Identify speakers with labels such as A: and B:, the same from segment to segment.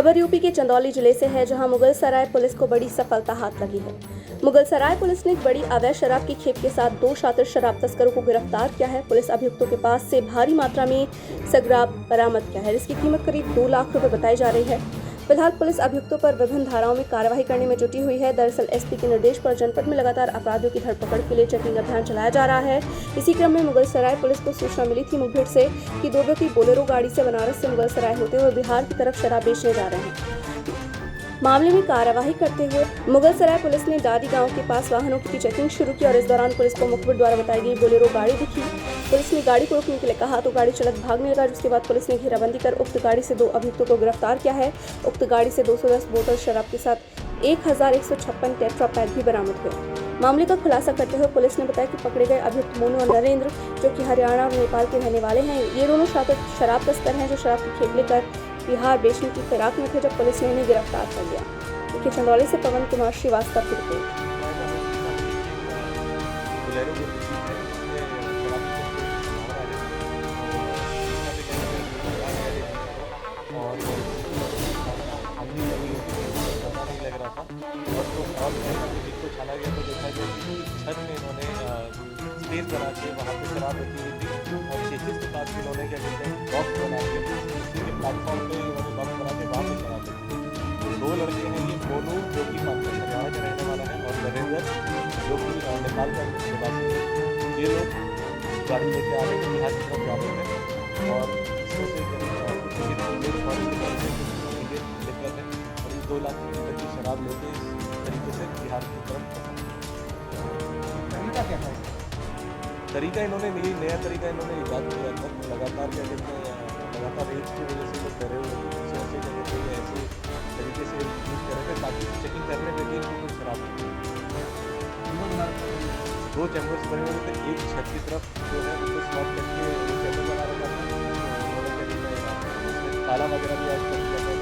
A: खबर यूपी के चंदौली जिले से है, जहां मुगलसराय पुलिस को बड़ी सफलता हाथ लगी है। मुगलसराय पुलिस ने एक बड़ी अवैध शराब की खेप के साथ 2 शातिर शराब तस्करों को गिरफ्तार किया है। पुलिस अभियुक्तों के पास से भारी मात्रा में शराब बरामद किया है, जिसकी कीमत करीब 2 लाख रुपए बताई जा रही है। फिलहाल पुलिस अभियुक्तों पर विभिन्न धाराओं में कार्रवाई करने में जुटी हुई है। दरअसल एसपी के निर्देश पर जनपद में लगातार अपराधियों की धरपकड़ के लिए चेकिंग अभियान चलाया जा रहा है। इसी क्रम में मुगलसराय पुलिस को सूचना मिली थी मुठभेड़ से कि 2 व्यक्ति बोलेरो गाड़ी से बनारस से मुगलसराय होते हुए बिहार की तरफ शराब बेचने जा रहे हैं। मामले में कार्यवाही करते हुए मुगलसराय पुलिस ने डाडी गांव के पास वाहनों की चेकिंग शुरू की और इस दौरान पुलिस को मुखबिर द्वारा बताई गई बोलेरो गाड़ी दिखी। पुलिस ने गाड़ी को रोकने के लिए कहा तो गाड़ी चालक भागने लगा, जिसके बाद पुलिस ने घेराबंदी कर उक्त गाड़ी से 2 अभियुक्तों को गिरफ्तार किया है। उक्त गाड़ी से 210 बोतल शराब के साथ 1156 टेट्रा पैक भी बरामद हुए। मामले का खुलासा करते हुए पुलिस ने बताया कि पकड़े गए अभियुक्त मोनू और नरेंद्र, जो कि हरियाणा और नेपाल के रहने वाले हैं, ये दोनों शातिर शराब तस्कर हैं जो शराब की खेप लेकर बिहार बेचने की फिराक में थे जब पुलिस ने इन्हें गिरफ्तार कर लिया। देखिए चंदौली से पवन कुमार श्रीवास्तव की रिपोर्ट।
B: स्टेज बना के वहाँ पे शराब रखी हुई थी और चेचिस के पास इन्होंने क्या कहते हैं बॉक्स बना के उसी के प्लेटफॉर्म पे इन्होंने बॉक्स बना के वहाँ पे शराब रखी थी। 2 लड़के हैं, ये मोनू जो कि हरियाणा का रहने वाला है और नरेंद्र जो कि नेपाल का निवासी है। ये लोग गाड़ी लेके आ रहे थे, बिहार की तरफ जा रहे थे और इसमें से लेकर है और 2 लाख रुपये की शराब लेके इस तरीके से बिहार की तरफ। तरीका इन्होंने यही नया तरीका इन्होंने ईजाद किया था। लगातार क्या कहते हैं लगातार रेट की वजह से लोग करे हुए थे, ऐसे क्या कहते हैं ऐसे तरीके से यूज कर रहे थे ताकि चेकिंग करने में भी इनको कुछ खराब नहीं। 2 चैम्बर्स बने हुए थे, एक छत की तरफ जो है उसको स्लॉट करके वो चैम्बर बना रखा था। उसमें ताला वगैरह भी आज कर दिया था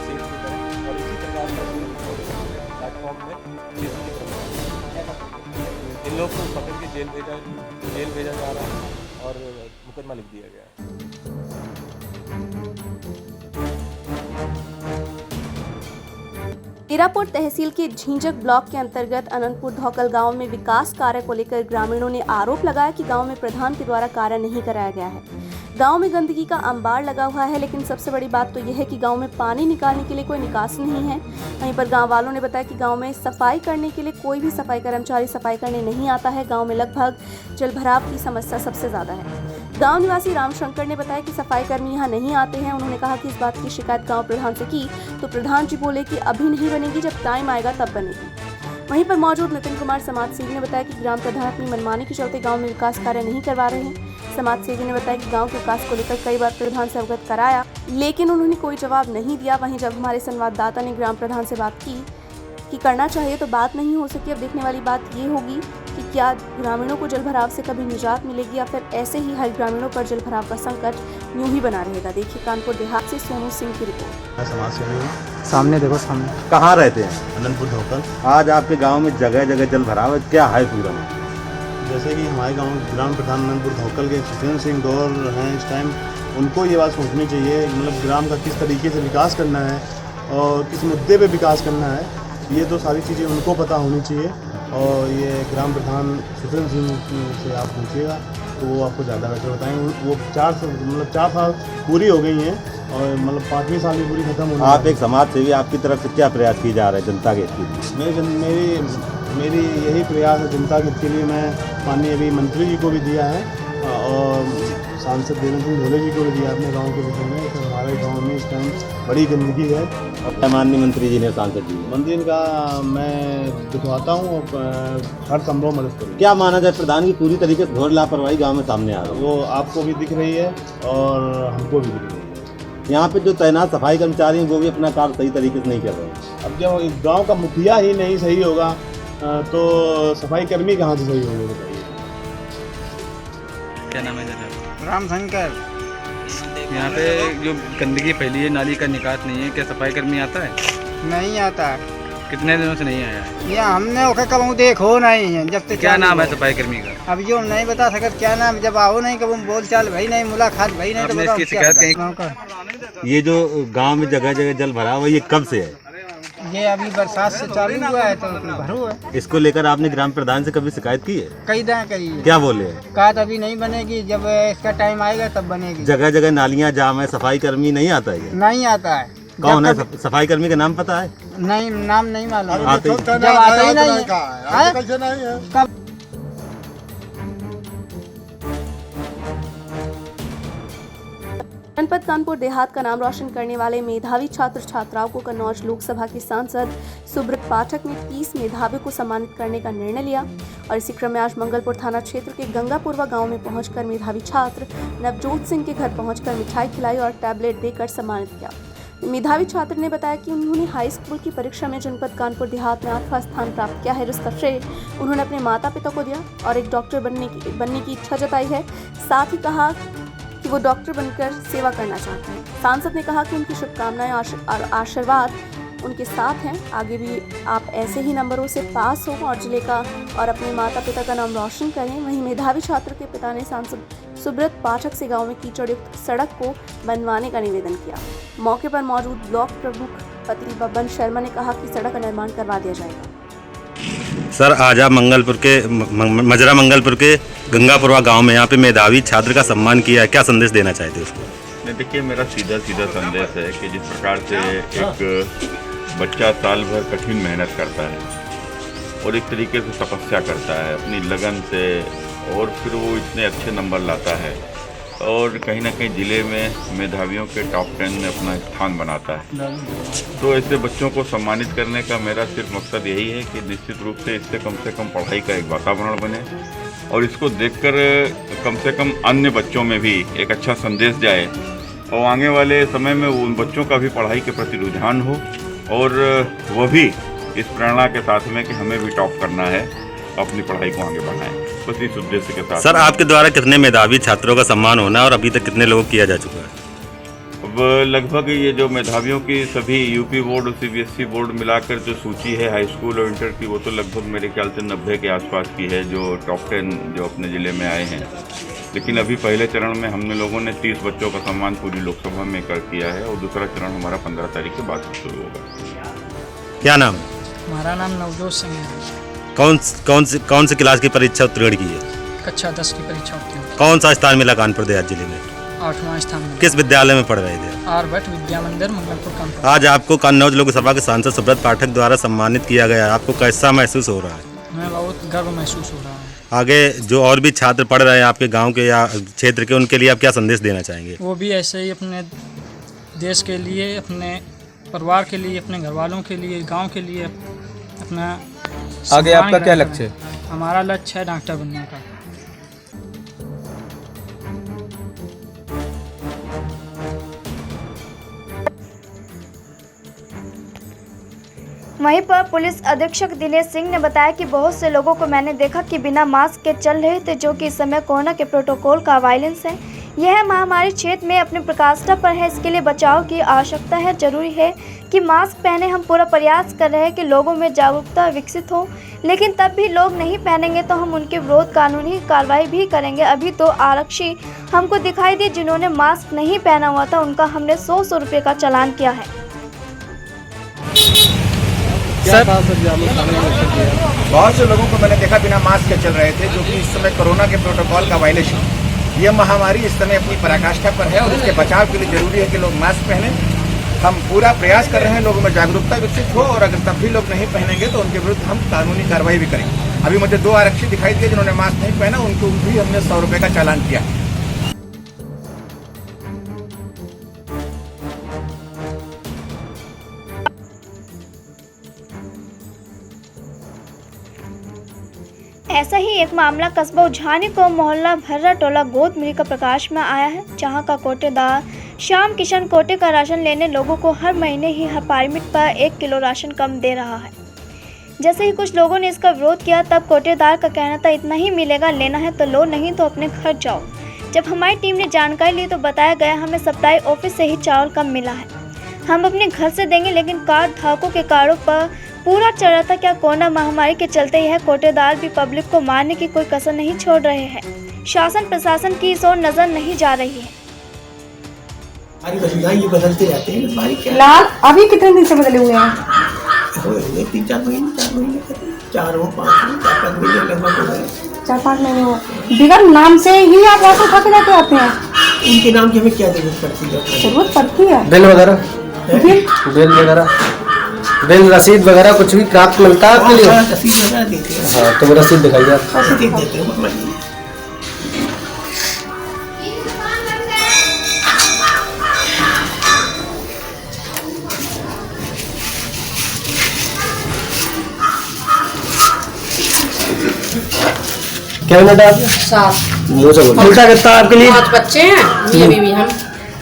B: सेफ की तरह और इसी प्रकार का प्लेटफॉर्म में इन लोग को पकड़ के जेल भेजा जा रहा है और मुकदमा लिख दिया गया है।
A: हीरापुर तहसील के झींझक ब्लॉक के अंतर्गत अनंतपुर धौकल गांव में विकास कार्य को लेकर ग्रामीणों ने आरोप लगाया कि गांव में प्रधान के द्वारा कार्य नहीं कराया गया है। गांव में गंदगी का अंबार लगा हुआ है, लेकिन सबसे बड़ी बात तो यह है कि गांव में पानी निकालने के लिए कोई निकास नहीं है। वहीं पर गांव वालों ने बताया कि गांव में सफाई करने के लिए कोई भी सफाई कर्मचारी सफाई करने नहीं आता है। गांव में लगभग जलभराव की समस्या सबसे ज्यादा है। गांव निवासी रामशंकर ने बताया कि सफाई कर्मी यहां नहीं आते हैं। उन्होंने कहा कि इस बात की शिकायत गांव प्रधान से की तो प्रधान जी बोले कि अभी नहीं बनेगी, जब टाइम आएगा तब बनेगी। वहीं पर मौजूद नितिन कुमार समाजसेवी ने बताया कि ग्राम प्रधान अपनी मनमानी के चलते गांव में विकास कार्य नहीं करवा रहे हैं। समाजसेवी ने बताया कि गांव के विकास को लेकर कई बार प्रधान से अवगत कराया, लेकिन उन्होंने कोई जवाब नहीं दिया। वहीं जब हमारे संवाददाता ने ग्राम प्रधान से बात की कि करना चाहिए तो बात नहीं हो सकी। अब देखने वाली बात ये होगी कि क्या ग्रामीणों को जलभराव से कभी निजात मिलेगी या फिर ऐसे ही हर ग्रामीणों पर जलभराव का संकट यूं ही बना रहेगा। देखिए कानपुर देहात से सोनू सिंह की रिपोर्ट।
C: मैं समाजसेवी हूँ।
D: सामने देखो सामने।
C: कहाँ रहते हैं? अनंतपुर धौकल। आज आपके गांव में जगह जगह जलभराव है, क्या है पूरा?
E: जैसे कि हमारे गांव ग्राम प्रधान अनंतपुर धौकल के सुखेंद्र सिंह दौर हैं इस टाइम, उनको ये बात सोचनी चाहिए मतलब ग्राम का किस तरीके से विकास करना है और किस मुद्दे पे विकास करना है, ये तो सारी चीज़ें उनको पता होनी चाहिए। और ये ग्राम प्रधान सुखेंद्र सिंह से आप पूछिएगा तो वो आपको ज़्यादा बेहतर बताएंगे। वो 4 साल पूरी हो गई हैं और मतलब 5वीं साल भी पूरी खत्म हो गई।
C: आप एक समाज सेवी, आपकी तरफ से क्या प्रयास किए जा रहे हैं जनता के हित के लिए?
E: मेरी यही प्रयास है जनता के हित के लिए। मैं माननीय अभी मंत्री जी को भी दिया है और सांसद देवेंद्र सिंह भोले जी को भी दिया अपने गांव के विषय में। तो हमारे गांव में इस टाइम बड़ी गंदगी है।
C: और माननीय मंत्री जी ने, सांसद जी
E: मंत्री का मैं दिखवाता हूँ और हर संभव मदद करूँ।
C: क्या माना जाए प्रधान की पूरी तरीके से घोर लापरवाही गाँव में सामने आ रहा है?
E: वो आपको भी दिख रही है और हमको भी दिख रही है।
C: यहाँ पे जो तैनात सफाई कर्मचारी हैं वो भी अपना कार्य सही तरीके से नहीं कर रहे।
E: अब जब गाँव का मुखिया ही नहीं सही होगा तो सफाई कर्मी कहाँ से सही होंगे बताइए?
D: क्या नाम है जनाब?
F: रामशंकर।
D: यहाँ पे जो गंदगी फैली है, नाली का निकास नहीं है, क्या सफाई कर्मी आता है?
F: नहीं आता।
D: कितने दिनों से नहीं आया है?
F: ये हमने ओके कब देखो नहीं है जब तक।
D: क्या नाम है सफाई कर्मी का?
F: अब जो नहीं बता सकते क्या नाम, जब आओ नहीं कब बोल चाल भाई नहीं मुलाकात भाई नहीं तो
D: आपने इसकी शिकायत कहीं?
C: ये जो गांव में जगह जगह जल भरा हुआ ये कब से है?
F: ये अभी बरसात से चालू हुआ है तो भरू है।
C: इसको लेकर आपने ग्राम प्रधान से कभी शिकायत की है?
F: कई दाएँ करी है।
C: क्या बोले हैं?
F: कहा तो अभी नहीं बनेगी, जब इसका टाइम आएगा तब बनेगी।
C: जगह जगह नालियां जाम है, सफाई कर्मी नहीं आता है क्या?
F: नहीं आता है।
C: कौन है सफाई कर्मी का नाम पता है?
F: नहीं, नाम नहीं मालूम।
C: आते ही-
F: जब आता ही नहीं है। कब
A: जनपद कानपुर देहात का नाम रोशन करने वाले मेधावी छात्र छात्राओं को कन्नौज लोकसभा के सांसद सुब्रत पाठक ने 30 मेधावियों को सम्मानित करने का निर्णय लिया और इसी क्रम में आज मंगलपुर थाना क्षेत्र के गंगापुरवा गांव में पहुंचकर मेधावी छात्र नवजोत सिंह के घर पहुंचकर मिठाई खिलाई और टैबलेट देकर सम्मानित किया। मेधावी छात्र ने बताया कि उन्होंने हाई स्कूल की परीक्षा में जनपद कानपुर देहात में 8वां स्थान प्राप्त किया है, जिसका श्रेय उन्होंने अपने माता पिता को दिया और एक डॉक्टर बनने की इच्छा जताई है। साथ ही कहा कि वो डॉक्टर बनकर सेवा करना चाहते हैं। सांसद ने कहा कि उनकी शुभकामनाएं और आशीर्वाद उनके साथ हैं। आगे भी आप ऐसे ही नंबरों से पास हो और जिले का और अपने माता पिता का नाम रोशन करें। वहीं मेधावी छात्र के पिता ने सांसद सुब्रत पाठक से गांव में कीचड़ युक्त सड़क को बनवाने का निवेदन किया। मौके पर मौजूद ब्लॉक प्रमुख पति बब्बन शर्मा ने कहा कि सड़क का निर्माण करवा दिया जाएगा।
C: सर, आज आप मजरा मंगलपुर के गंगापुरवा गांव में यहाँ पे मेधावी छात्र का सम्मान किया है, क्या संदेश देना चाहते हैं उसको?
G: नहीं, देखिए, मेरा सीधा संदेश है कि जिस प्रकार से एक बच्चा साल भर कठिन मेहनत करता है और एक तरीके से तपस्या करता है अपनी लगन से और फिर वो इतने अच्छे नंबर लाता है और कहीं ना कहीं ज़िले में मेधावियों के टॉप 10 में अपना स्थान बनाता है, तो ऐसे बच्चों को सम्मानित करने का मेरा सिर्फ मकसद यही है कि निश्चित रूप से इससे कम पढ़ाई का एक वातावरण बने और इसको देखकर कम से कम अन्य बच्चों में भी एक अच्छा संदेश जाए और आगे वाले समय में उन बच्चों का भी पढ़ाई के प्रति रुझान हो और वह भी इस प्रेरणा के साथ में कि हमें भी टॉप करना है, अपनी पढ़ाई को आगे बढ़ाएं, बस इस उद्देश्य के साथ।
C: सर, आपके द्वारा कितने मेधावी छात्रों का सम्मान होना और अभी तक कितने लोगों किया जा चुका है?
G: अब लगभग ये जो मेधावियों की सभी यूपी बोर्ड और सीबीएसई बोर्ड मिलाकर जो सूची है हाई स्कूल और इंटर की, वो तो लगभग मेरे ख्याल से 90 के आसपास की है जो टॉप 10 जो अपने ज़िले में आए हैं। लेकिन अभी पहले चरण में हमने लोगों ने 30 बच्चों का सम्मान पूरी लोकसभा में कर किया है और दूसरा चरण हमारा 15 तारीख के बाद शुरू होगा।
C: क्या नाम?
F: हमारा नाम नवजोत सिंह है।
C: कौन सी क्लास की परीक्षा उत्तीर्ण की है?
F: कक्षा 10 की परीक्षा उत्तीर्ण।
C: कौन सा स्थान मिला कानपुर देहात जिले में?
F: 8वां स्थान मिला।
C: किस विद्यालय में पढ़ रहे थे?
F: आर्यभट्ट विद्या मंदिर मंगलपुर कानपुर।
C: आज आपको कन्नौज लोकसभा के सांसद सुब्रत पाठक द्वारा सम्मानित किया गया, आपको कैसा महसूस हो रहा है?
F: मैं बहुत गर्व महसूस हो रहा हूँ।
C: आगे जो और भी छात्र पढ़ रहे हैं आपके गांव के या क्षेत्र के, उनके लिए आप क्या संदेश देना चाहेंगे?
F: वो भी ऐसे ही अपने देश के लिए, अपने परिवार के लिए, अपने घर वालों के लिए, गांव के लिए अपना
D: आगे आपका क्या लक्ष्य है?
F: हमारा लक्ष्य है डॉक्टर बनने का।
H: वहीं पर पुलिस अधीक्षक दिनेश सिंह ने बताया कि बहुत से लोगों को मैंने देखा कि बिना मास्क के चल रहे थे, जो कि इस समय कोरोना के प्रोटोकॉल का वायलेंस है। यह महामारी क्षेत्र में अपने प्रकाष्ठा पर है, इसके लिए बचाव की आवश्यकता है। जरूरी है कि मास्क पहने। हम पूरा प्रयास कर रहे हैं कि लोगों में जागरूकता विकसित हो, लेकिन तब भी लोग नहीं पहनेंगे तो हम उनके विरोध कानूनी कार्रवाई भी करेंगे। अभी तो आरक्षी हमको दिखाई दिए जिन्होंने मास्क नहीं पहना हुआ था, उनका हमने 100 रुपये का चालान किया है।
I: बहुत से लोगों को मैंने देखा बिना मास्क के चल रहे थे, जो कि इस समय कोरोना के प्रोटोकॉल का वायलेशन। यह महामारी इस समय अपनी पराकाष्ठा पर है और इसके बचाव के लिए जरूरी है कि लोग मास्क पहने। हम पूरा प्रयास कर रहे हैं लोगों में जागरूकता विकसित हो और अगर तब भी लोग नहीं पहनेंगे तो उनके विरुद्ध हम कानूनी कार्रवाई भी करेंगे। अभी मुझे 2 आरक्षी दिखाई दिए जिन्होंने मास्क नहीं पहना, उनको भी हमने 100 रुपये का चालान किया।
H: ऐसा ही एक मामला कस्बा उझानी को मोहल्ला भर्रा टोला गोदमिरी का प्रकाश में आया है, जहां का कोटेदार श्याम किशन कोटे का राशन लेने लोगों को हर महीने ही हर परमिट पर 1 किलो राशन कम दे रहा है। जैसे ही कुछ लोगों ने इसका विरोध किया, तब कोटेदार का कहना था इतना ही मिलेगा, लेना है तो लो, नहीं तो अपने घर जाओ। जब हमारी टीम ने जानकारी ली तो बताया गया हमें सप्लाई ऑफिस से ही चावल कम मिला है, हम अपने घर से देंगे। लेकिन कार्ड धारकों के कार्डों पर पूरा चल रहा था। क्या कोरोना महामारी के चलते यह कोटेदार भी पब्लिक को मारने की कोई कसर नहीं छोड़ रहे हैं? शासन प्रशासन की इस ओर नजर नहीं जा रही है।
J: हमारी वसीला ये बदलते रहते हैं। हमारी क्या
K: फिलहाल अभी कितने दिन से बदले हुए हैं?
J: हुए 3-4 महीने 4 महीने 4-5 महीने लगभग हो गए।
K: 4-5 महीने हो। बिगर नाम से ही आप राशन खा के जाके आते हैं?
J: इनके नाम की हमें क्या जरूरत पड़ती है?
K: जरूरत पड़ती है।
L: बिल वगैरह, बिल वगैरह, बिल रसीद वगैरह कुछ भी प्राप्त मिलता है आपके लिए?
J: रसीद वगैरह देते हैं।
L: हाँ, तो वो रसीद दिखाइए आप।
J: रसीद देते हैं मामा जी।
L: क्या मिनट आप?
K: 7
L: मुँह से बोलो।
F: मिलता कितना आपके लिए?
K: 5 बच्चे हैं, ये बीवी हम।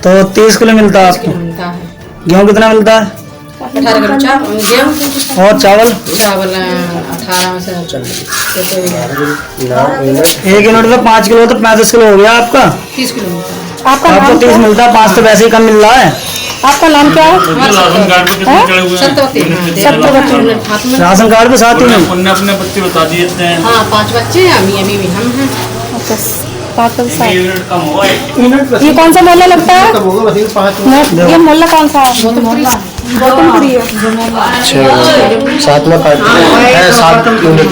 F: तो 30 किलो मिलता है आपको।
K: मिलता है
F: गेहूँ कितना मिलता है?
K: 18 किलो गेहूँ
F: और चावल?
K: चावल 18 में से
F: 1 यूनिट तो 5 किलो, तो 35 किलो हो गया आपका।
K: 30 किलो मिलता है।
F: आपको 30 मिलता है, 5 तो वैसे ही कम मिल रहा है।
K: आपका नाम क्या है? सत्यवती।
F: राशन कार्ड पे साथ ही में
B: अपने बच्चे बता दिए हैं।
K: हाँ 5 बच्चे हैं, अभी हम हैं। अच्छा 5 ये कौन सा मोहल्ला लगता है? ये मोहल्ला कौन सा है? गौतमपुरी है।
L: 7 में काट है, 7 यूनिट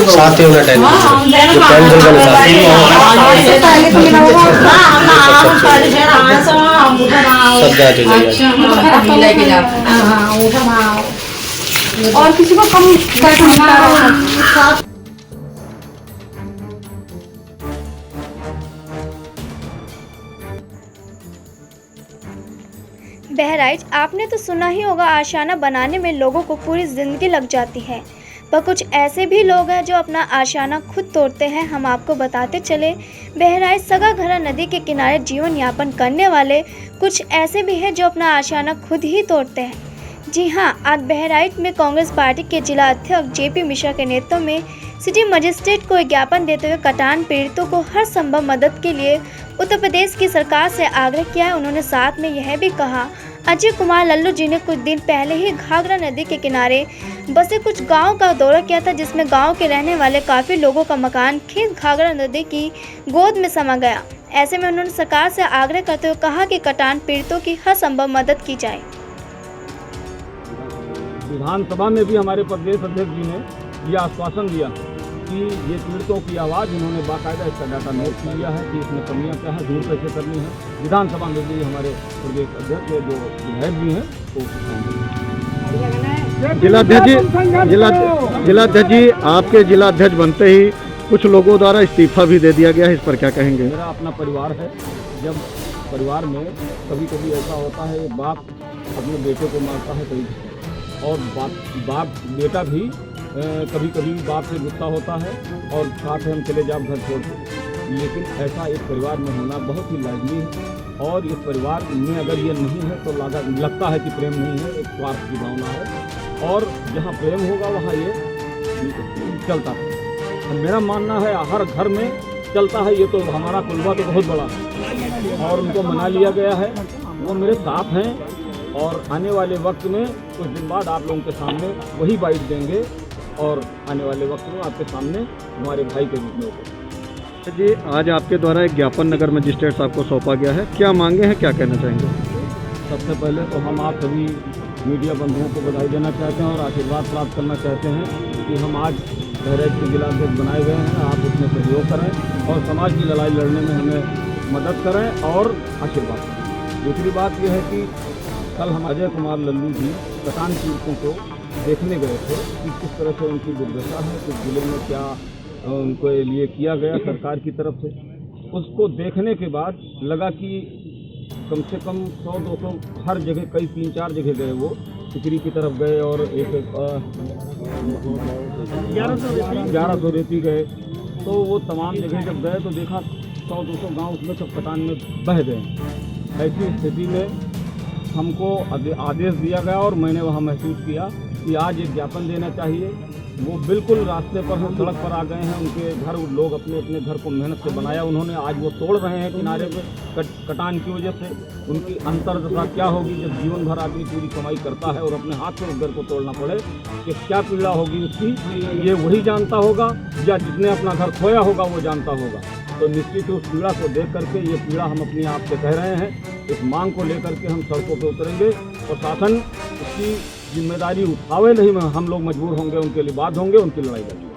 L: 7 यूनिट है जो पेंसिल का निशान। सब जांच हो जाएगी।
K: और किसी को कम पैसा मिलता है?
H: बहराइच आपने तो सुना ही होगा, आशियाना बनाने में लोगों को पूरी ज़िंदगी लग जाती है, पर कुछ ऐसे भी लोग हैं जो अपना आशियाना खुद तोड़ते हैं। हम आपको बताते चले, बहराइच सगाघरा नदी के किनारे जीवन यापन करने वाले कुछ ऐसे भी हैं जो अपना आशियाना खुद ही तोड़ते हैं। जी हाँ, आज बहराइच में कांग्रेस पार्टी के जिला अध्यक्ष JP मिश्रा के नेतृत्व में सिटी मजिस्ट्रेट को ज्ञापन देते हुए कटान पीड़ितों को हर संभव मदद के लिए उत्तर प्रदेश की सरकार से आग्रह किया है। उन्होंने साथ में यह भी कहा, अजय कुमार लल्लू जी ने कुछ दिन पहले ही घाघरा नदी के किनारे बसे कुछ गांव का दौरा किया था, जिसमें गांव के रहने वाले काफ़ी लोगों का मकान खींच घाघरा नदी की गोद में समा गया। ऐसे में उन्होंने सरकार से आग्रह करते हुए कहा कि कटान पीड़ितों की हर संभव मदद की जाए।
B: विधानसभा में भी हमारे प्रदेश अध्यक्ष जी ने यह आश्वासन दिया कि ये पीड़ितों की आवाज़, इन्होंने बाकायदा इसका डाटा नोट कर लिया है कि इसमें कमियां क्या है, दूर कैसे करनी है। विधानसभा में भी हमारे प्रदेश अध्यक्ष जो विधायक भी हैं तो
E: जिलाध्यक्ष जी, आपके जिलाध्यक्ष बनते ही कुछ लोगों द्वारा इस्तीफा भी दे दिया गया है, इस पर क्या कहेंगे?
B: मेरा अपना परिवार है। जब परिवार में कभी कभी ऐसा होता है, बाप अपने बेटे को मारता है कभी, और बाप बेटा भी कभी कभी बाप से गुस्सा होता है और साथ हम चले जाओ घर छोड़ के। लेकिन ऐसा एक परिवार में होना बहुत ही लाजमी है, और इस परिवार में अगर ये नहीं है तो लगता है कि प्रेम नहीं है, एक स्वार्थ की भावना है। और जहाँ प्रेम होगा वहाँ ये चलता है। मेरा मानना है हर घर में चलता है। ये तो हमारा कुलबा तो बहुत बड़ा है और उनको मना लिया गया है, वो मेरे साथ हैं। और आने वाले वक्त में कुछ दिन बाद आप लोगों के सामने वही बाइट देंगे, और आने वाले वक्त में आपके सामने हमारे भाई के रूप में होगा।
E: जी, आज आपके द्वारा एक ज्ञापन नगर मजिस्ट्रेट साहब को सौंपा गया है, क्या मांगे हैं, क्या कहना चाहेंगे?
B: सबसे पहले तो हम आप सभी मीडिया बंधुओं को बधाई देना चाहते हैं और आशीर्वाद प्राप्त करना चाहते हैं कि हम आज बहराइच के जिलाध्यक्ष बनाए गए हैं। आप उसमें सहयोग करें और समाज की लड़ाई लड़ने में हमें मदद करें और आशीर्वाद करें। दूसरी बात यह है कि कल हम अजय कुमार लल्लू जी कटान पीड़ितों को देखने गए थे कि किस तरह से उनकी दुर्दशा है, कुछ जिले में क्या उनको लिए किया गया सरकार की तरफ से। उसको देखने के बाद लगा कि कम से कम 100-200 हर जगह, कई 3-4 जगह गए, वो सिकरी की तरफ गए और एक 1100 रेती गए। तो वो तमाम जगह जब गए तो देखा 100-200 गाँव उसमें सब कटान में बह गए। ऐसी स्थिति में हमको आदेश दिया गया और मैंने वहाँ महसूस किया कि आज एक ज्ञापन देना चाहिए। वो बिल्कुल रास्ते पर हैं, सड़क पर आ गए हैं। उनके घर, लोग अपने अपने घर को मेहनत से बनाया उन्होंने, आज वो तोड़ रहे हैं किनारे पे कटान की वजह से। उनकी अंतर्दशा क्या होगी जब जीवन भर आदमी पूरी कमाई करता है और अपने हाथ से उस घर को तोड़ना पड़े, कि क्या पीड़ा होगी उसकी, ये वही जानता होगा, या जिसने अपना घर खोया होगा वो जानता होगा।
M: तो निश्चित उस पीड़ा को देख करके ये पीड़ा हम अपने आप से कह रहे हैं, इस मांग को लेकर के हम सड़कों पर उतरेंगे। प्रशासन इसकी जिम्मेदारी उठावे नहीं, हम लोग मजबूर होंगे, उनके लिए बाध्य होंगे, उनकी लड़ाई लड़ेंगे।